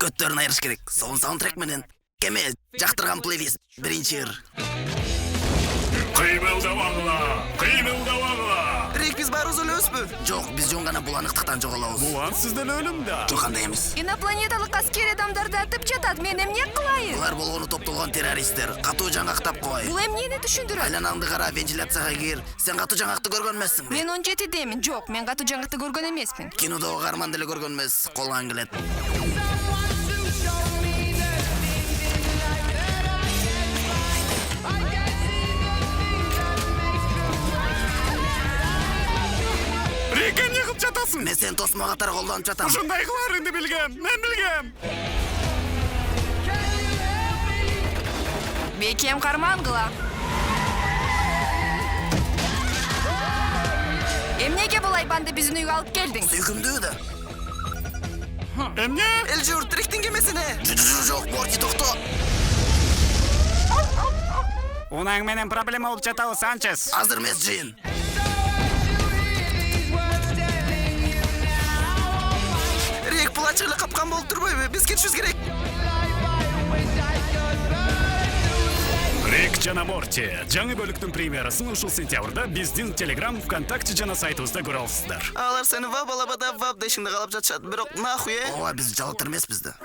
Көттөрүн айырыш керек. Соун саундтрек менен кеме жактырган плейлист биринчи ыр. Кыймылдабагыла. Рик, биз баарыбыз өлөбүзбү? Жок, биз жөн гана буланыктыктан жоголобуз. Булан сизден өлүм да. Жок, андай эмес. Инопланеталык аскер адамдарды атып жатат. Мен эмне кылайын? Булар болгону топтолгон террористтер. Катуу жаңгактап кой. Бул эмнени түшүндүрөт? Айланаңды кара, вентиляцияга кир. Сен катуу жаңгакты көргөн эмессиңби? Мен 17-демин. Жок, мен катуу жаңгакты көргөн эмесмин. Кинодогу каарман деле көргөн эмес. Колган келет. Рик, эмне кылып жатасың? Мен сени тосмо катары колдонуп жатам. Ушундай кыларыңды билгем. Мен билгем. Бекем кармангыла. Эмнеге булай банды биздин үйгө алып келдиң? Сүйкүмдүү да. Эмне? Элжур, Триктин кемесине. Жок, Борти, токто. Унаң менен проблема болуп жатабы, Санчес? Азыр эмес, Джин. Рик, бул ачык эле капкан болуп турбойбу? Биз кетишибиз керек. Рик жана Морти. Жаңы бөлүктүн премьерасын ушул сентябрда биздин Telegram, ВКонтакте жана сайтыбызда көрө аласыздар. Алар сени ваб алабада ваб дешиңде калап жатышат. Бирок нахуй, Ооба, биз жалыктыр эмеспиз да.